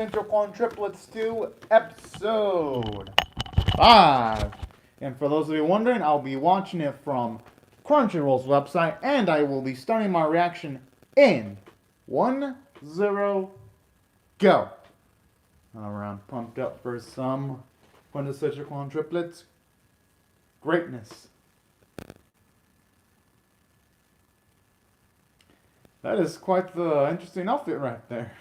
Quintessential Quintuplets 2, Episode 5. And for those of you wondering, I'll be watching it from Crunchyroll's website, and I will be starting my reaction in 1, 0, go. Alright, pumped up for some Quintessential Quintuplets greatness. That is quite the interesting outfit right there.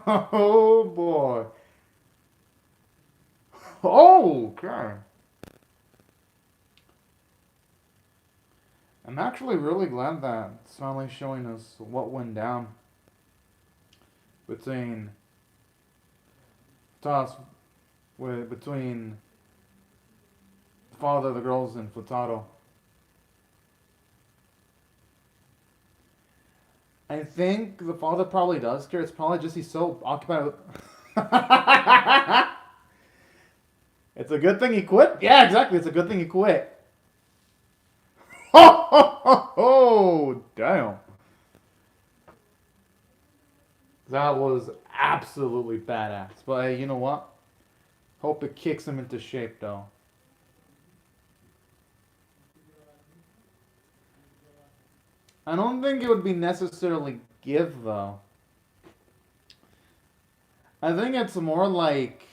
Oh boy. Oh, okay. I'm actually really glad that it's finally showing us what went down between between the father of the girls and Futaro. I think the father probably does care. It's probably just he's so occupied with. It's a good thing he quit. Yeah, exactly. It's a good thing he quit. Oh, damn. That was absolutely badass. But hey, you know what? Hope it kicks him into shape, though. I don't think it would be necessarily give, though. I think it's more like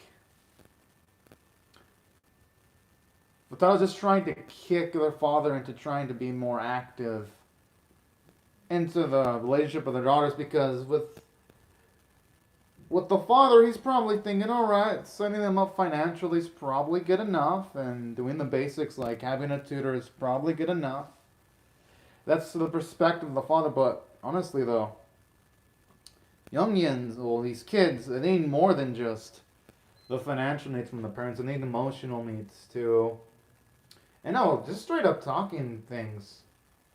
Without just trying to kick their father into trying to be more active into the relationship with their daughters, because with the father, he's probably thinking, all right, setting them up financially is probably good enough, and doing the basics like having a tutor is probably good enough. That's the perspective of the father. But honestly, though, youngians, well, these kids, they need more than just the financial needs from the parents. They need emotional needs too. And no, just straight up talking things,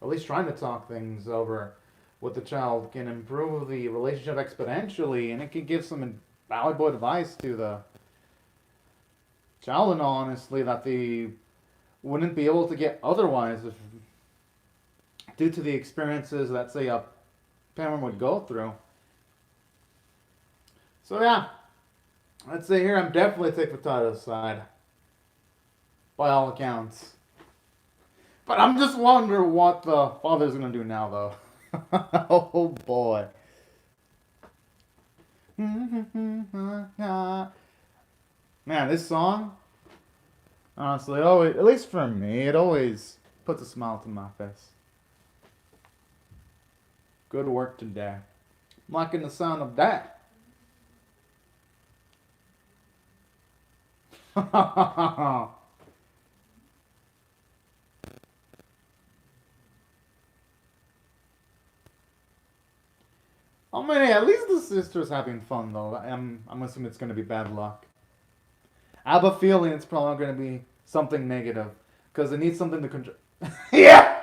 or at least trying to talk things over with the child, can improve the relationship exponentially, and it can give some valuable advice to the child, and honestly, that they wouldn't be able to get otherwise if, due to the experiences that, say, a parent would go through. So yeah, I'd say here I'm definitely taking Futato's side, by all accounts. But I'm just wondering what the father's gonna do now, though. Oh boy. Man, this song, honestly, always, at least for me, it always puts a smile to my face. Good work today. I'm liking the sound of that. I mean, at least the sister's having fun, though. I'm assuming it's going to be bad luck. I have a feeling it's probably going to be something negative, because it needs something to control. Yeah!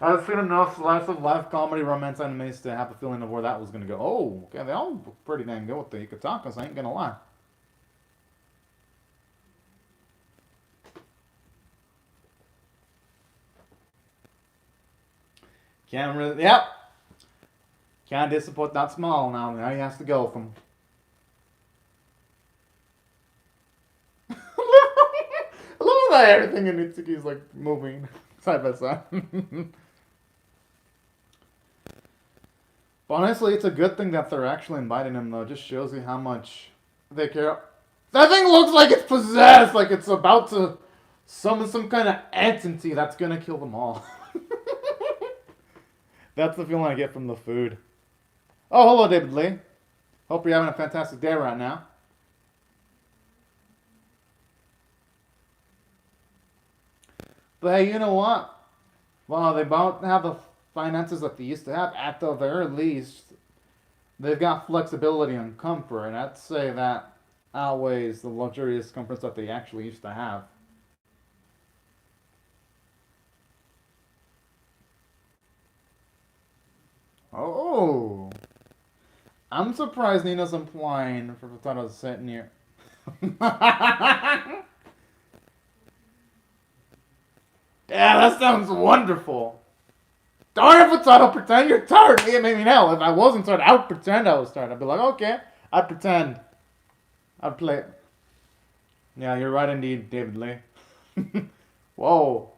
I've seen enough slice of life comedy romance animes to have a feeling of where that was going to go. Oh, okay, they all look pretty dang good with the Ikatakas, I ain't going to lie. Can't really, yep. Can't disappoint that small now. Now he has to go from. I love that everything in Itsuki's like moving side by side. But honestly, it's a good thing that they're actually inviting him, though. It just shows you how much they care. That thing looks like it's possessed, like it's about to summon some kind of entity that's gonna kill them all. That's the feeling I get from the food. Oh, hello, David Lee. Hope you're having a fantastic day right now. But hey, you know what? Well, they don't have the finances that they used to have. At the very least, they've got flexibility and comfort, and I'd say that outweighs the luxurious comforts that they actually used to have. Oh, I'm surprised Nina's implying for Potato's sitting here. Yeah, that sounds wonderful. Darn it, Potato, pretend you're tired. Maybe now. If I wasn't tired, I would pretend I was tired. I'd be like, okay, I'd pretend. I'd play. Yeah, you're right indeed, David Lee. Whoa.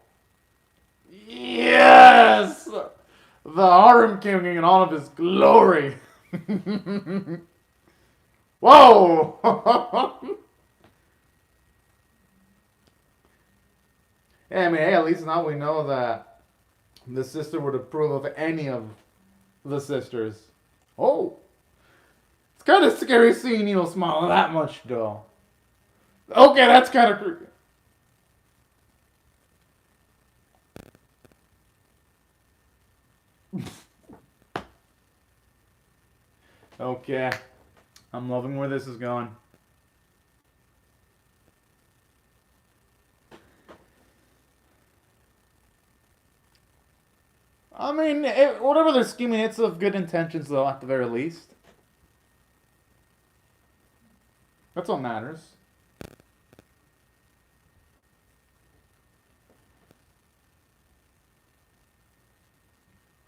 Yes! The Harem King in all of his glory. Whoa! Yeah, I mean, hey, at least now we know that the sister would approve of any of the sisters. Oh! It's kind of scary seeing Neil smile that much, though. Okay, that's kind of creepy. Okay. I'm loving where this is going. I mean, whatever they're scheming, it's of good intentions, though, at the very least. That's what matters.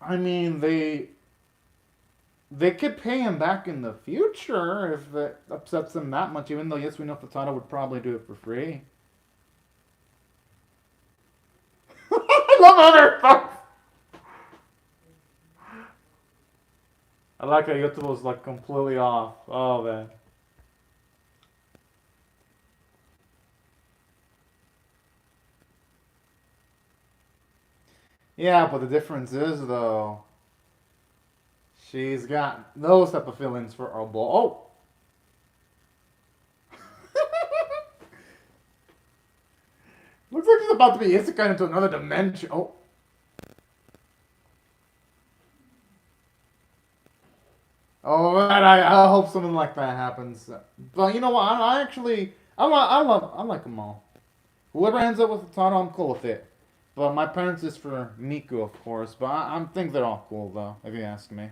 I mean, they could pay him back in the future if it upsets them that much, even though, yes, we know Furtado would probably do it for free. I love other fuck. I like how Yotobo's like completely off. Oh, man. Yeah, but the difference is, though, she's got those type of feelings for our boy. Oh! Looks like she's about to be isekai into another dimension. Oh. Oh, man, I hope something like that happens. But you know what? I actually, I like them all. Whoever ends up with Tano, I'm cool with it. But my preference is for Miku, of course. But I think they're all cool, though, if you ask me.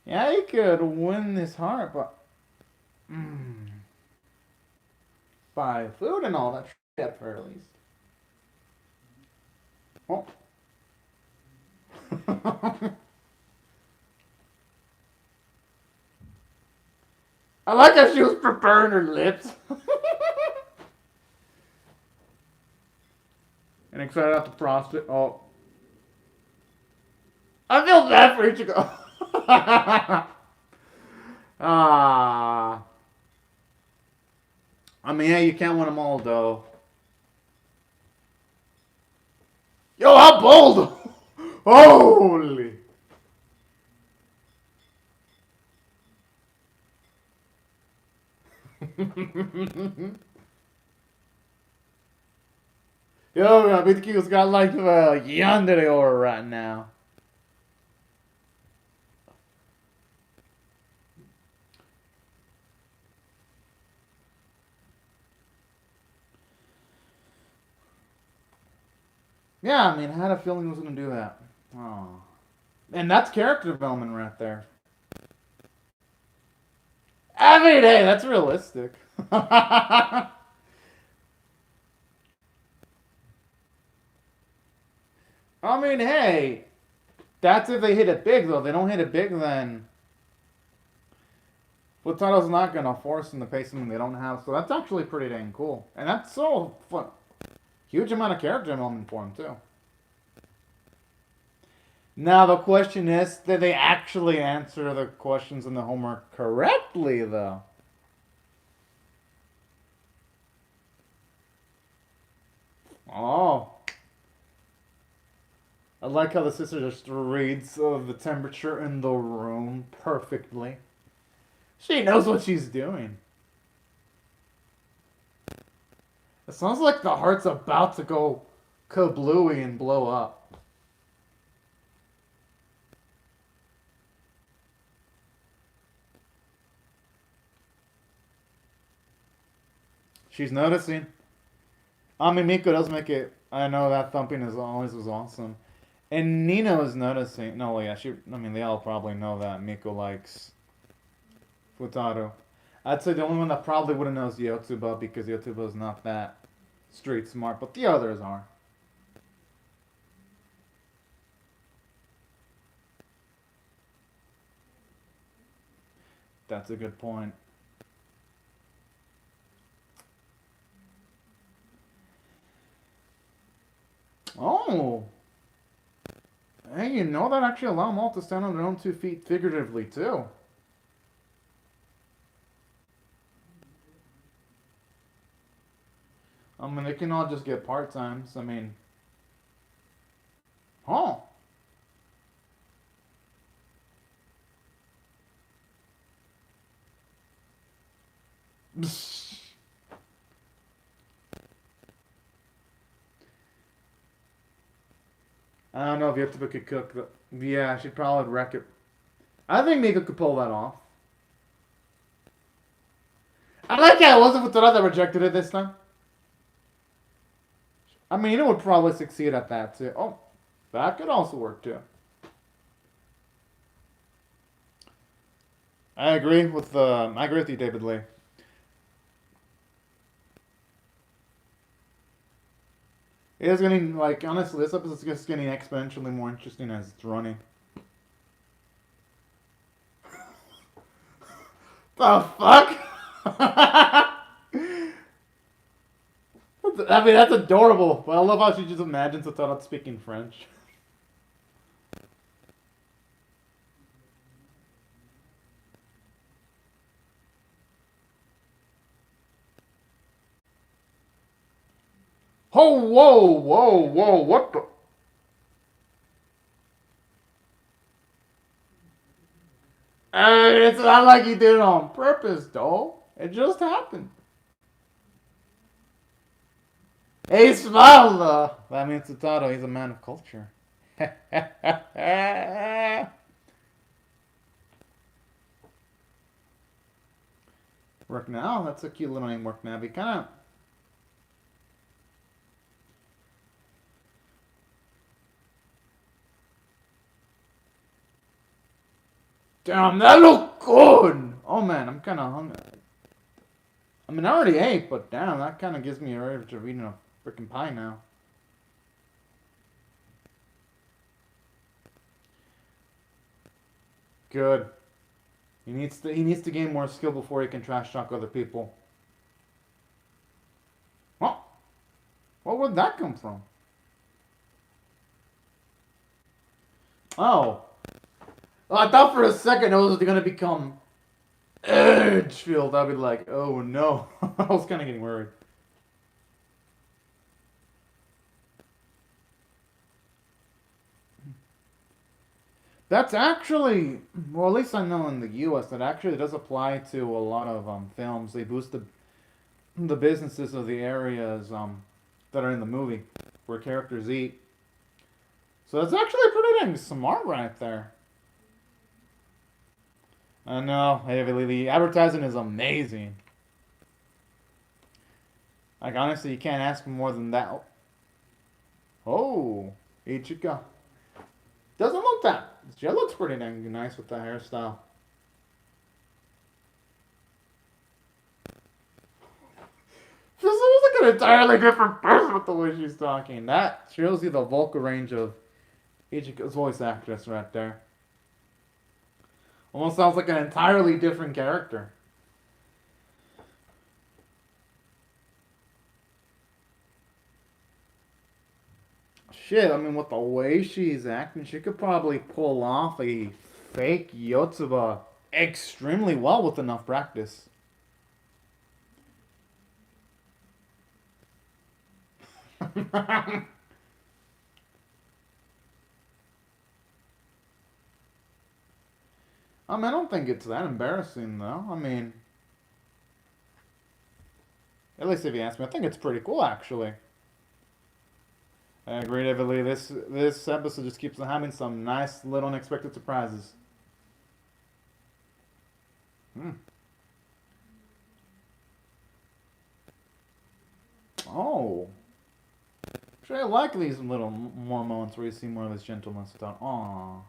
Yeah, you could win this heart, but buy food and all that shit at very least. Oh. I like how she was preparing her lips. And excited out the prospect. Oh. I feel bad for Ichigo. Ah. I mean, hey, you can't win them all, though. Yo, how bold! Holy! Yo, Mitsuki's got like a yandere aura right now. Yeah, I mean, I had a feeling he was going to do that. Oh. And that's character development right there. I mean, hey, that's realistic. I mean, hey, that's if they hit it big, though. If they don't hit it big, then Futato's not going to force them to pay something they don't have. So that's actually pretty dang cool. And that's so fun. Huge amount of character development for him, too. Now, the question is, did they actually answer the questions in the homework correctly, though? Oh. I like how the sister just reads the temperature in the room perfectly. She knows what she's doing. It sounds like the heart's about to go kablooey and blow up. She's noticing. I mean, Miko does make it I know that thumping is always was awesome. And Nina was noticing. No, well, yeah, she. I mean, they all probably know that Miko likes Futaro. I'd say the only one that probably wouldn't know is Yotsuba because Yotsuba is not that street smart, but the others are. That's a good point. Oh, hey, you know that actually allow them all to stand on their own 2 feet figuratively too. I mean, they can all just get part times. I mean, huh? I don't know if Yotsuba could cook. Yeah, she'd probably wreck it. I think Miko could pull that off. I like how it wasn't Futuro that rejected it this time. I mean, it would probably succeed at that too. Oh, that could also work too. I agree with you, David Lee. It is getting like honestly, this episode's just getting exponentially more interesting as it's running. The fuck? I mean, that's adorable. But I love how she just imagines Totoro speaking French. Oh, whoa, whoa, whoa, what the? It's not like he did it on purpose, though. It just happened. Hey, smile, though. That means Totoro, he's a man of culture. Work now? That's a cute little name, Work now. Be kind of. Damn, that look good! Oh man, I'm kind of hungry. I mean, I already ate, but damn, that kind of gives me a urge to eat a freaking pie now. Good. He needs to gain more skill before he can trash talk other people. Well, where would that come from? Oh. Well, I thought for a second it was going to become Edgefield. I'd be like, oh no. I was kind of getting worried. That's actually, well, at least I know in the U.S. that actually does apply to a lot of films. They boost the businesses of the areas that are in the movie where characters eat. So that's actually pretty dang smart right there. I know, hey, the advertising is amazing. Like honestly, you can't ask for more than that. Oh, Ichika doesn't look that. She looks pretty dang nice with the hairstyle. She looks like an entirely different person with the way she's talking. That shows you the vocal range of Ichika's voice actress right there. Almost sounds like an entirely different character. Shit, I mean, with the way she's acting, she could probably pull off a fake Yotsuba extremely well with enough practice. I mean, I don't think it's that embarrassing, though. I mean, at least if you ask me, I think it's pretty cool, actually. I agree, David Lee. This episode just keeps on having some nice little unexpected surprises. Hmm. Oh. Actually, I like these little more moments where you see more of this gentleness without, aww.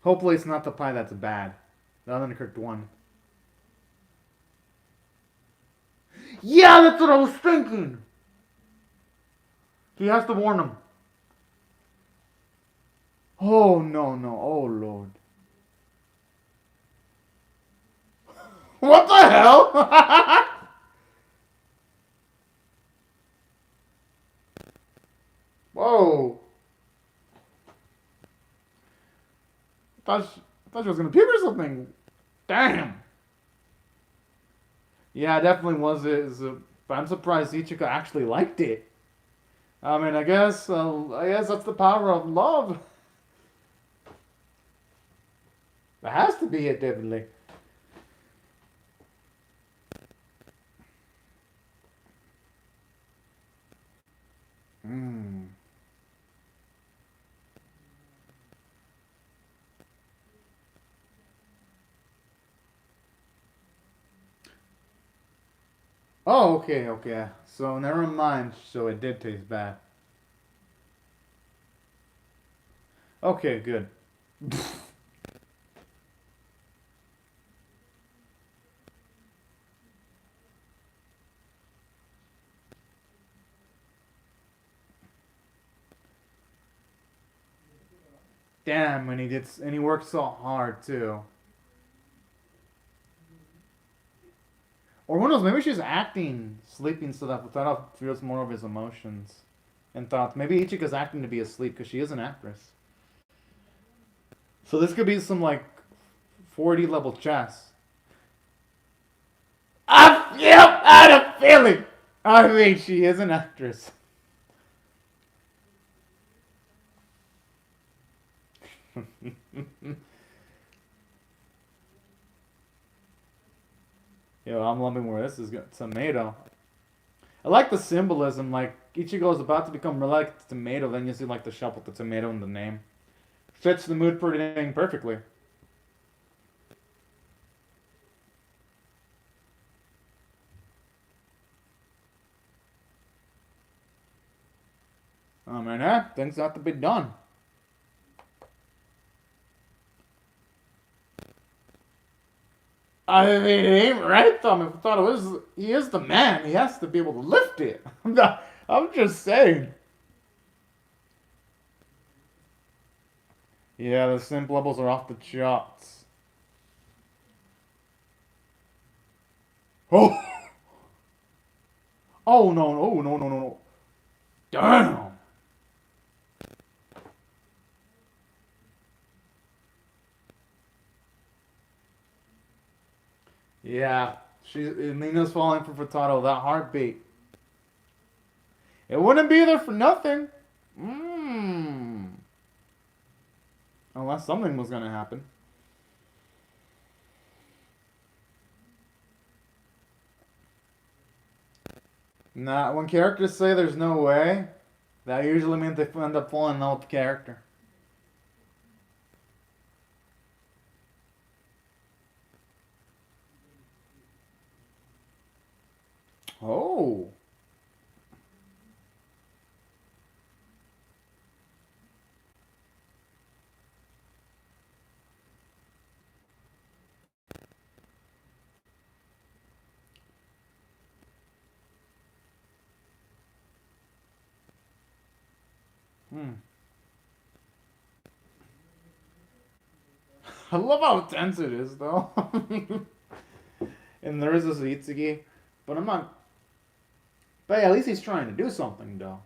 Hopefully it's not the pie that's bad. The uncooked one. Yeah, that's what I was thinking! He has to warn him. Oh, no, no. Oh, Lord. What the hell? Whoa. I thought she was gonna puke or something. Damn. Yeah, it definitely was. But I'm surprised Ichika actually liked it. I mean, I guess that's the power of love. That has to be it, definitely. Hmm. Oh, okay, okay. So never mind. So it did taste bad. Okay, good. Damn, and he worked so hard too. Or who knows? Maybe she's acting, sleeping, so that Futaro feels more of his emotions and thoughts. Maybe Ichika's acting to be asleep because she is an actress. So this could be some like 40 level chess. Yep, I had a feeling. I mean, she is an actress. Yo, I'm loving where this is going. Tomato. I like the symbolism. Like Ichigo is about to become really like the tomato, then you see like the shop with the tomato in the name. Fits the mood pretty dang perfectly. I mean, things have to be done. I mean, it ain't right, Tom. If I thought it was, he is the man. He has to be able to lift it. I'm just saying. Yeah, the simp levels are off the charts. Oh, oh no, no, no, no, no, no. Damn. Yeah, Nina's falling for Furtado. That heartbeat. It wouldn't be there for nothing. Mmm. Unless something was gonna happen. Nah, when characters say there's no way, that usually means they end up falling in love with the character. Oh. Hmm. I love how tense it is, though. And there is this Itsuki, but I'm not. But yeah, at least he's trying to do something, though.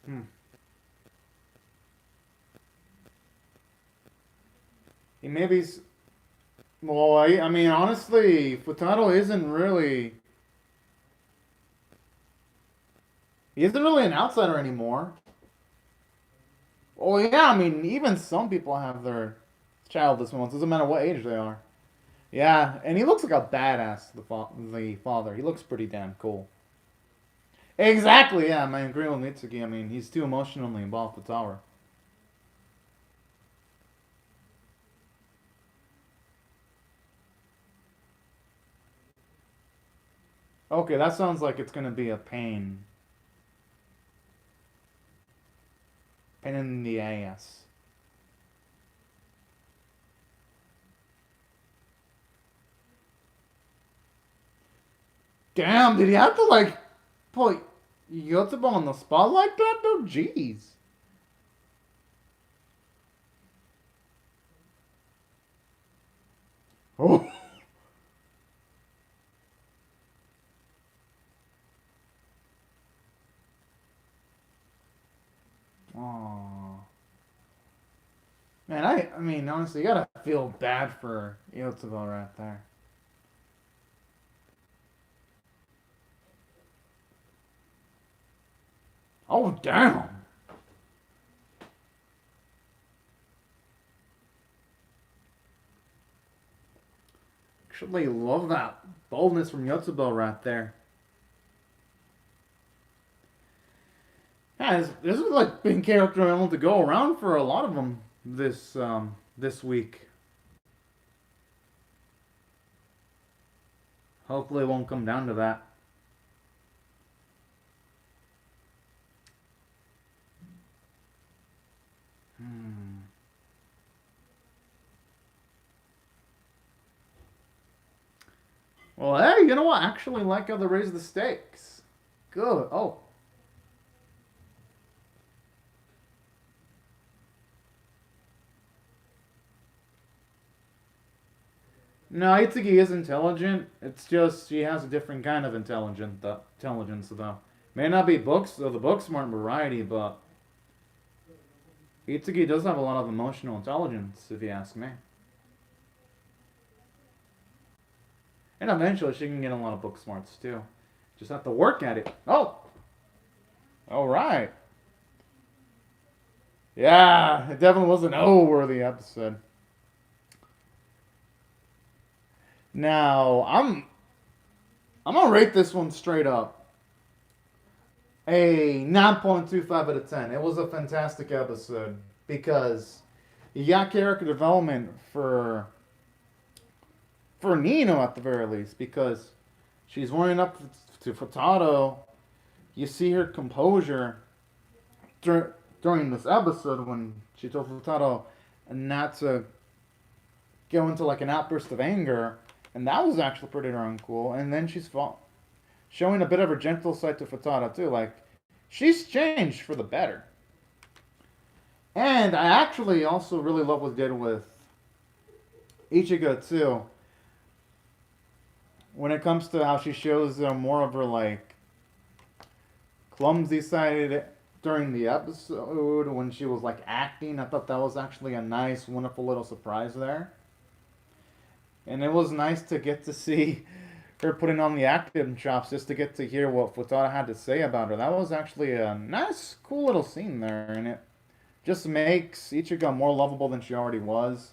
Hmm. He maybe's well. I mean, honestly, Futato isn't really. He isn't really an outsider anymore. Oh yeah, I mean, even some people have their childless moments. Doesn't matter what age they are. Yeah, and he looks like a badass. The father. He looks pretty damn cool. Exactly. Yeah, I agree with Mitsuki. I mean, he's too emotionally involved with Tower. Okay, that sounds like it's gonna be a pain. Pain in the ass. Damn, did he have to like put Yotsuba on the spot like that though? Jeez. Oh. Aww. Man, I mean, honestly, you gotta feel bad for Yotsuba right there. Oh, damn. Actually, love that boldness from Yotsuba right there. Yeah, this is like been character element to go around for a lot of them this week. Hopefully, it won't come down to that. Hmm. Well, hey, you know what? I actually like how they raise the stakes. Good. Oh, no, Itsuki is intelligent. It's just she has a different kind of intelligence, though. May not be books, though the books aren't variety, but Itsuki does have a lot of emotional intelligence, if you ask me. And eventually she can get a lot of book smarts, too. Just have to work at it. Oh! Alright. Yeah, it definitely was an O-worthy episode. Now, I'm gonna rate this one straight up a 9.25 out of 10. It was a fantastic episode because you got character development for Nino at the very least because she's warming up to Furtado. You see her composure during this episode when she told Furtado not to go into like an outburst of anger, and that was actually pretty darn cool. And then showing a bit of her gentle side to Furtado too, like she's changed for the better. And I actually also really love what they did with Ichigo too. When it comes to how she shows more of her like clumsy side during the episode when she was like acting, I thought that was actually a nice, wonderful little surprise there. And it was nice to get to see her putting on the acting chops just to get to hear what Futata had to say about her. That was actually a nice, cool little scene there, and it just makes Ichigo more lovable than she already was.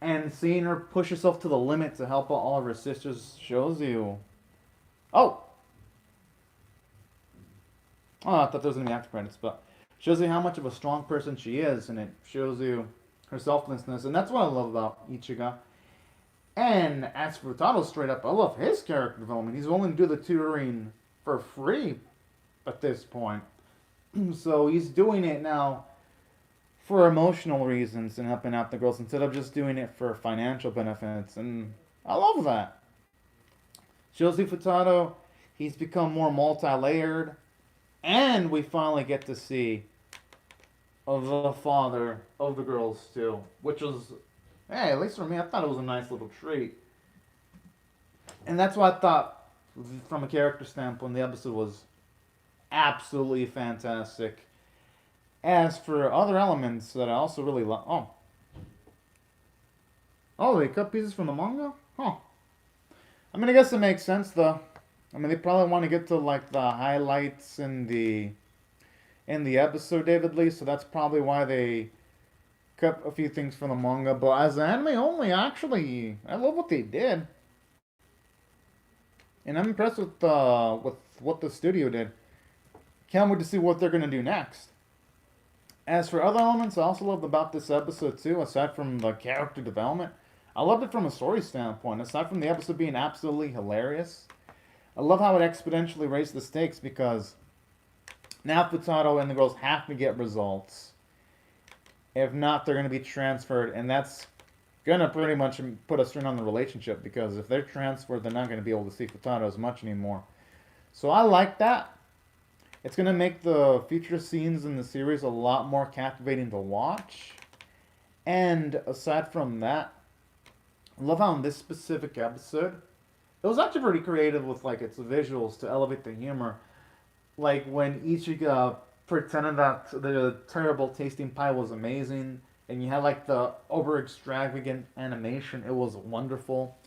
And seeing her push herself to the limit to help out all of her sisters shows you. Oh! Oh, I thought there was going to be after credits, but shows you how much of a strong person she is, and it shows you her selflessness, and that's what I love about Ichigo. And as for Taro, straight up, I love his character development. He's willing to do the tutoring for free at this point. So he's doing it now for emotional reasons and helping out the girls instead of just doing it for financial benefits. And I love that. Josie Furtado, he's become more multi-layered, and we finally get to see the father of the girls too, which was, hey, at least for me, I thought it was a nice little treat. And that's why I thought, from a character standpoint, the episode was absolutely fantastic. As for other elements that I also really love, oh, they cut pieces from the manga? Huh. I mean, I guess it makes sense though. I mean, they probably want to get to like the highlights in the episode, David Lee, so that's probably why they cut a few things from the manga. But as anime only, actually, I love what they did, and I'm impressed with what the studio did. Can't wait to see what they're gonna do next. As for other elements, I also loved about this episode too. Aside from the character development, I loved it from a story standpoint. Aside from the episode being absolutely hilarious, I love how it exponentially raised the stakes because now Futato and the girls have to get results. If not, they're going to be transferred, and that's going to pretty much put a strain on the relationship because if they're transferred, they're not going to be able to see Futato as much anymore. So I like that. It's going to make the future scenes in the series a lot more captivating to watch. And aside from that, I love how in this specific episode, it was actually pretty creative with like its visuals to elevate the humor. Like when Ichigo pretended that the terrible tasting pie was amazing, and you had like the over extravagant animation, it was wonderful.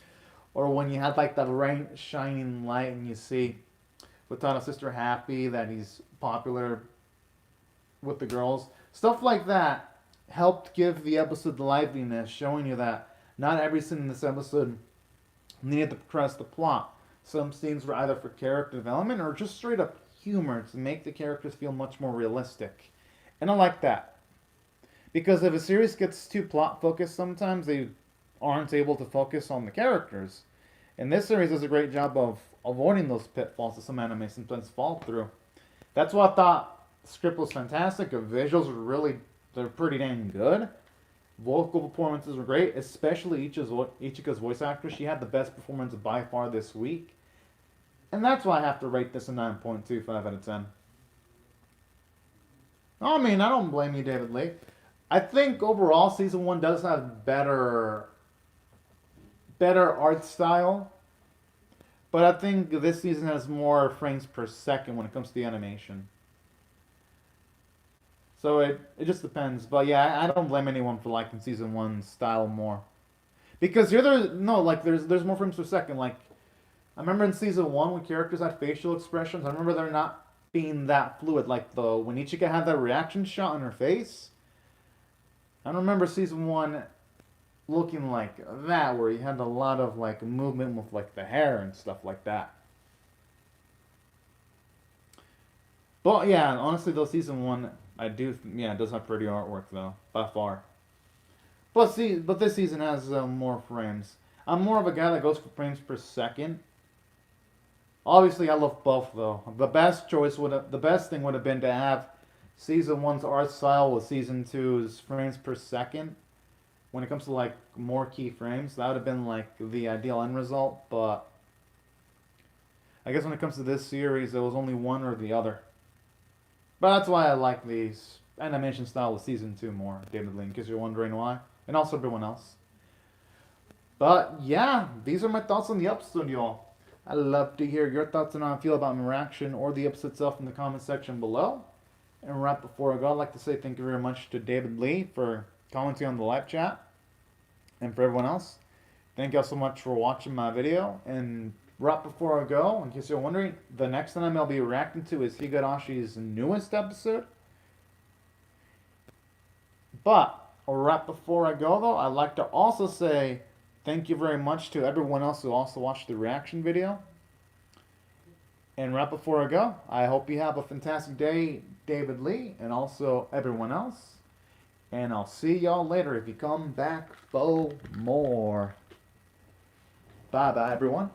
Or when you had like that rain shining light, and you see Futano's sister happy that he's popular with the girls, stuff like that helped give the episode the liveliness, showing you that not every scene in this episode needed to press the plot. Some scenes were either for character development or just straight up humor to make the characters feel much more realistic. And I like that. Because if a series gets too plot focused, sometimes they aren't able to focus on the characters. And this series does a great job of avoiding those pitfalls that some anime sometimes fall through. That's why I thought the script was fantastic. The visuals were they're pretty dang good. Vocal performances were great, especially Ichika's voice actress. She had the best performance by far this week. And that's why I have to rate this a 9.25 out of 10. I mean, I don't blame you, David Lee. I think overall season 1 does have better art style. But I think this season has more frames per second when it comes to the animation. So it just depends. But yeah, I don't blame anyone for liking season 1's style more. Because there's more frames per second. Like, I remember in season 1 when characters had facial expressions, I remember they're not being that fluid. Like when Ichika had that reaction shot on her face, I don't remember season 1 looking like that, where you had a lot of like movement with like the hair and stuff like that. But yeah, honestly though, season 1 it does have pretty artwork though, by far. But this season has more frames. I'm more of a guy that goes for frames per second. Obviously, I love both though. The best thing would have been to have season 1's art style with season 2's frames per second. When it comes to like more keyframes, that would have been like the ideal end result. But I guess when it comes to this series, it was only one or the other. But that's why I like the animation style of season 2 more, David Lee, in case you're wondering why, and also everyone else. But yeah, these are my thoughts on the episode, y'all. I'd love to hear your thoughts on how I feel about my reaction or the episode itself in the comment section below. And right before I go, I'd like to say thank you very much to David Lee for commenting on the live chat. And for everyone else, thank y'all so much for watching my video. And right before I go, in case you're wondering, the next anime I'll be reacting to is Higarashi's newest episode. But right before I go, though, I'd like to also say thank you very much to everyone else who also watched the reaction video. And right before I go, I hope you have a fantastic day, David Lee, and also everyone else. And I'll see y'all later if you come back for more. Bye-bye, everyone.